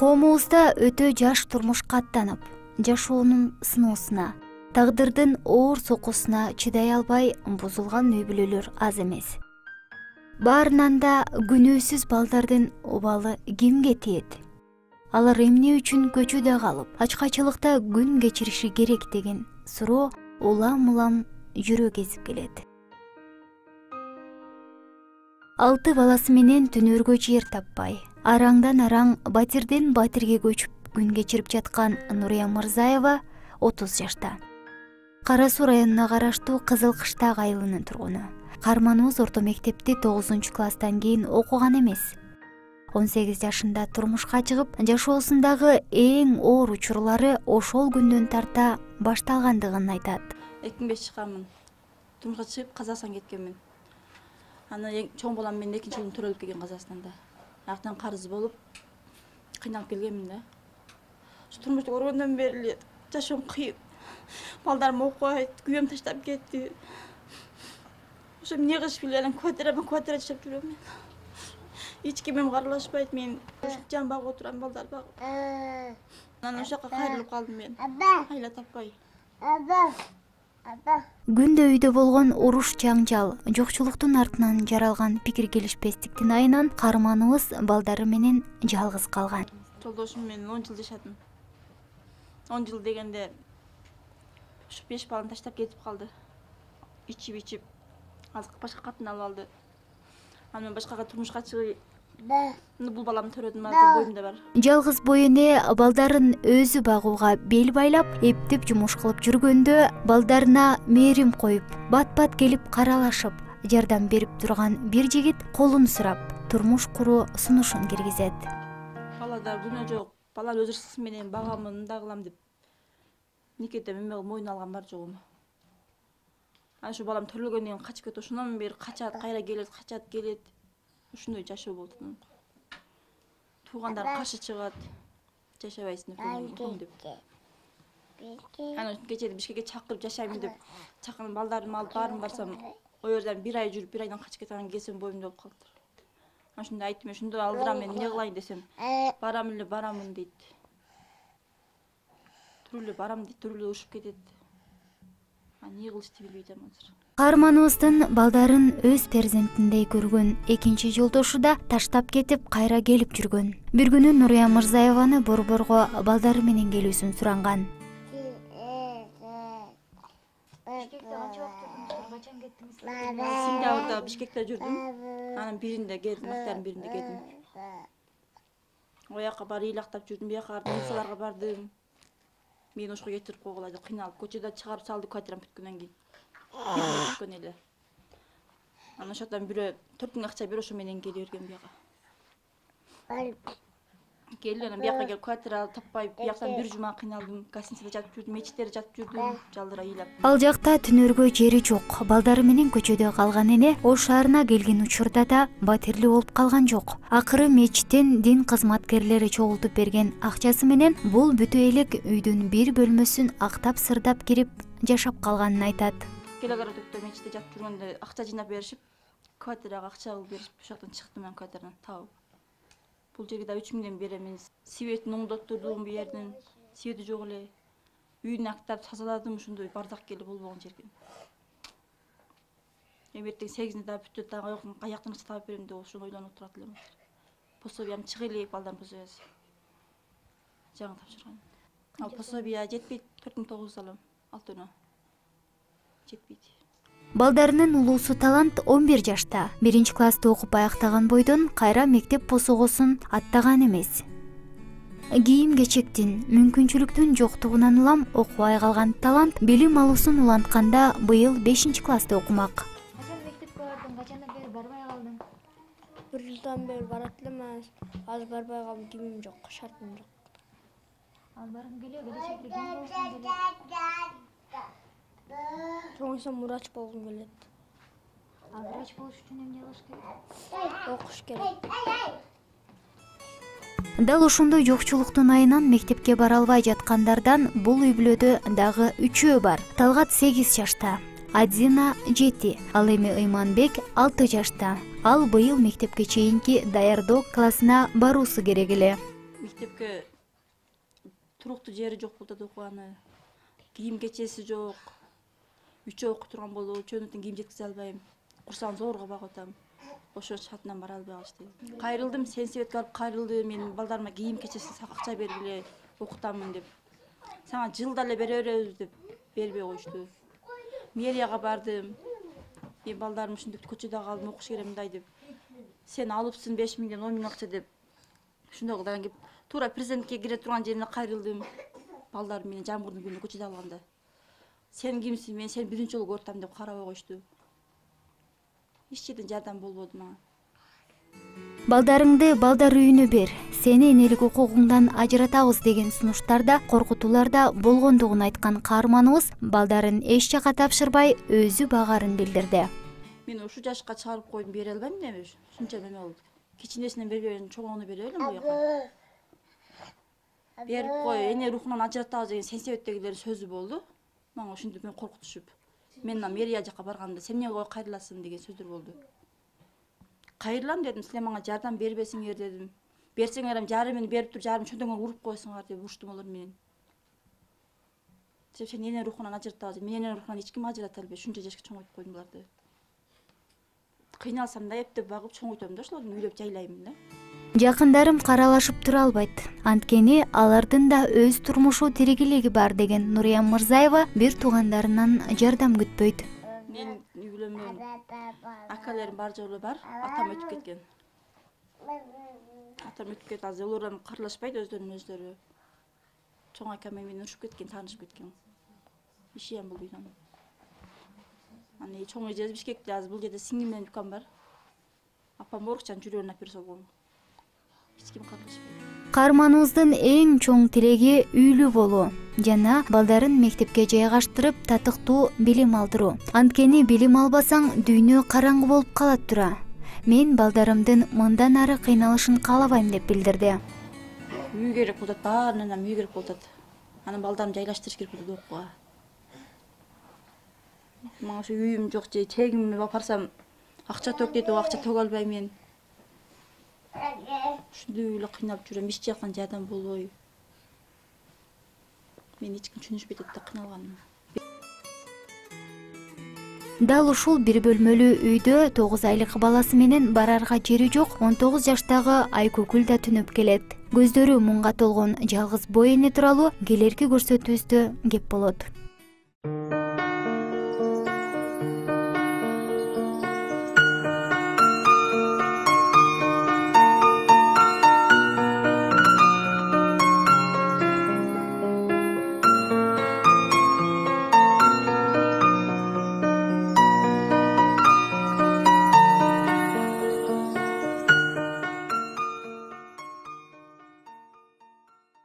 Коомубузда өтө жаш турмушка аттанып, жашоонун сыноосуна, тагдырдын оор сокусуна чыдай албай бузулган үй бүлөлөр аз эмес. Баарынан да күнөөсүз балдардын обалы кимге тиет? Алар эмне үчүн көчөдө калып, ачкачылыкта күн кечириши керек деген суроо улам-улам жүрөк эзип келет. 6 баласы менен түнөргө жер таппай, араңдан араң батирден батирге көчүп күн кечирип жаткан Нурия Мырзаева 30 жашта. Кара Суу районуна караштуу Кызыл Кыштак айылынын тургуну. Карманыбыз орто мектепти 9-класстан кийин окуган эмес. 18 жашында турмушка чыгып, жашоосундагы эң оор учурлары ошол күндөн тарта башталгандыгын айтат. 2005 чыкканмын. Турмушка чыгып Казакстанга кеткенмин. Аны чоң балам менен экинчи жылын төрөлүп келген Казакстанда. Аяктан карыз болуп, кыйналып келгенмин да. Турмушта көргөндөн бери жашоом кыйын. Балдарым окубайт, күйөөм таштап кетти. Ошо эмне кылыш билбей анан квартира жашап жүрөм мен. Эч ким мени каралашпайт, мен жан багып отурам, балдар багып. Анан ошол жака кайрылып калдым мен. Айла таппай. Күндө үйдө болгон уруш жаңжал, жокчулуктун артынан жаралган пикир келишпестиктин айынан Карманыбыз балдары менен жалгыз калган. Жолдошум менен 10 жыл жашадым. 10 жыл дегенде ушу 5 баланы таштап кетип калды. Ичип, азык башка катын алып алды. Анан башкага турмушка чыгып, бул баламды төрөдүм, азыр боюмда бар. Жалгыз бой эне балдарын өзү багууга бел байлап, эптеп жумуш кылып жүргөндө балдарына мээрим коюп, бат-бат келип каралашып, жардам берип турган бир жигит колун сурап, турмуш куруу сунушун киргизет. Балада күнөө жок, баланы өз ырсысы менен багамын, мындай кылам деп никете мен мойнуна алган бар жогум. Ашу балам төрөлгөндөн кийин качып кетти, ошондон бери качат, кайра келет, качат, келет. Ушундай жашоо болду. Туугандар каршы чыгат, жашабайсың деп. Анан кечээ Бишкекке чакырып жашайм деп, чакырып балдарымды алып баарым барсам, о жерден 1 ай жүрүп, 1 айдан качып кеткен келсем боюмда болуп калды. Ошондой айттым, ошондой алдырам мен эмне кылайын десем, барамын дейт. Түрүлө барам дейт, түрүлө ушуп кетет. Эмне кылышты билбей атам азыр. Карманыбыздын балдарын өз перзентиндей көргөн экинчи жолдошу да таштап кетип, кайра келип жүргөн. Бир күнү Нурия Мырзаеваны борборго балдары менен келүүсүн суранган. Сентябрда Бишкекте жүрдүм. Анан биринде келдим, актардын биринде келдим. Ояка барып ыйлактап жүрдүм, бияка милицияларга бардым. Мен ошого кетирип койгула деп кыйналып, көчөдө чыгарып салды квартирам бүткөндөн кийин. Бүткөн эле. Анан ошондон бирөө 4 000 акча берип ошо менен келе берген бияка. Келди, анан бияка келип квартира таппай, бияктан бир жума кыйналдым. Гостиницада жатып жүрдүм, мечиттерде жатып жүрдүм, жалдыра ыйлап. Ал жакта түнөргө жери жок. Балдары менен көчөдө калган эне Ош шаарына келген учурда да батирлүү болуп калган жок. Акыры мечиттен дин кызматкерлери чогултуп берген акчасы менен бул бүтө элек үйдүн бир бөлмөсүн актап-сырдап кирип жашап калганын айтат. Келегородокто мечитте жатып жүргөндө акча жыйнап беришип, квартирага акча кылып беришип, ошол жактан чыктым мен квартирадан табып. Бул жерге да 3 миңден берем. Светин оңдоттурдум, бу жердин свети жок эле. Үйүн актап тазаладым, ошондой бардак келип болбогон жерге. Эмертең 8-нде да бүттү, дагы аяктан табып берем деп ошону ойлонуп турат элем. Пособиям чыга элек, балдардын пособиясы. Жаңы тапшырган. Ал пособия жетпейт, 4900 алам, алтыны. Жетпейт. Балдарынын улуусу Талант 11 жашта. 1-классты окуп аяктаган бойдон кайра мектеп посогосун аттаган эмес. Кийим-кечектин, мүмкүнчүлүктүн жоктугунан улам окубай калган Талант билим алуусун улантканда быйыл 5-классты окумак. Качан мектепке бардың, качандан бери барбай калдың? 1 жылдан бери барат элем, азыр барбай калдым, кийимим жок, шартым жок. Ал баргың келет, келечекте ким болушуң келет? Чоңойсом врач болгум келет. Ал врач болуш үчүн эмне кылыш керек? Окуш керек. Дал ошондой жокчулуктун айынан мектепке бара албай жаткандардан бул үй бүлөдө дагы 3 бар. Талгат 8 жашта, Адина 7, ал эми Ыйманбек 6 жашта. Ал быйыл мектепке чейинки даярдоо классына баруусу керек эле. мектепке туруктуу жери жок болуп атат окуганы. Кийим кечеси жок. 3 окуй турган болуп, чөнөтүн кийим жеткизе албайм. Курсагын зорго багып атам. Ошо шартынан бара албай калышты. Кайрылдым, сенсебетке алып кайрылды. Мен балдарыма кийим кечеси акча бергиле, окутамын деп. Сага жылда эле бере беребиз деп бербей коюшту. Мэрияга бардым. Мен балдарым ушинтип көчөдө калдым, окуш керек мындай деп. Сен алыпсың 5 миңден 10 миң акча деп. Ушундай кылдан кеп, туура президентке кире турган жерине кайрылдым. Балдарым менен жамгырдын күнү көчөдө алганда. Сен кимсиң, мен сени биринчи жолу көрүп атам деп карабай коюшту. Эч жерден жардам болбоду мага. Балдарыңды балдар үйүнө бер, сени энелик укугуңдан ажыратабыз деген сунуштарда, коркутууларда болгондугун айткан каарманыбыз балдарын эч жака тапшырбай өзү багарын билдирди. Мен ушу жашка чыгарып койдум, бере албайм деме. Ушунча неме болду. Кичинесинен бербеген чоңуну бере элем буяка. Берип кой, эне рухунан ажыратабыз деген сенсебеттегилердин сөзү болду. Мага ушинтип мен коркутушуп. Мен мэрия жака барганда сен эмне кайрыласың деген сөздөр болду. Кайрылам дедим, силер мага жардам бербесиңер дедим. Берсеңер жарымын берип туруп, жарым чөндөгөн уруп койсуңар деп уруштум олар менен. Сен эне рухунан ажыратабыз, мен эне рухунан эч ким ажырата албайт, ушунча жашка чоңойтуп койдум буларды. Кыйналсам да эптеп багып чоңойтом да, ошолорду үйлөп жайлаймын да. Жакындарым каралашып тура албайт. Анткени алардын да өз турмушу тиригилиги бар деген Нурия Мырзаева бир туугандарынан жардам күтпөйт. Мен үйлөнмөйм. Акаларым бар жолу бар, атам өтүп кеткен. Атам өтүп кетти, азыр олордан карлашпайт өздөрүнүн өздөрү. Чоң акам менен урушуп кеткен, таанышып кеткен. Ишиям бул үйдөн. Аны чоң эже Бишкекте, азыр бул жерде сиңдим менен дукан бар. Апам оорукчан жүрөгүнө операция болгон. Эч ким карлашпайт. Каарманыбыздын эң чоң тилеги үйлүү болуу жана балдарын мектепке жайгаштырып татыктуу билим алдыруу. Анткени билим албасаң дүйнө караңгы болуп калат тура. Мен балдарымдын мындан ары кыйналышын каалабайм деп билдирди. Үй керек болот, баарынан үй керек болот. Анан балдарымды жайлаштырыш керек болот окууга. Мага ушу үйүм жок же чегимди апарсам акча тök дейт, акча төгө албайм мен. Ушундай эле кыйналып жүрөм, эч жактан жардам болбой. Мен эч ким түшүнүшпөйт деп кыйналганым. Дал ушул бир бөлмөлүү үйдө 9 айлык баласы менен барарга жери жок 19 жаштагы Айкөкүл да түнөп келет. Көздөрү муңга толгон жалгыз бой эне тууралуу келерки көрсөтүүбүздө кеп болот.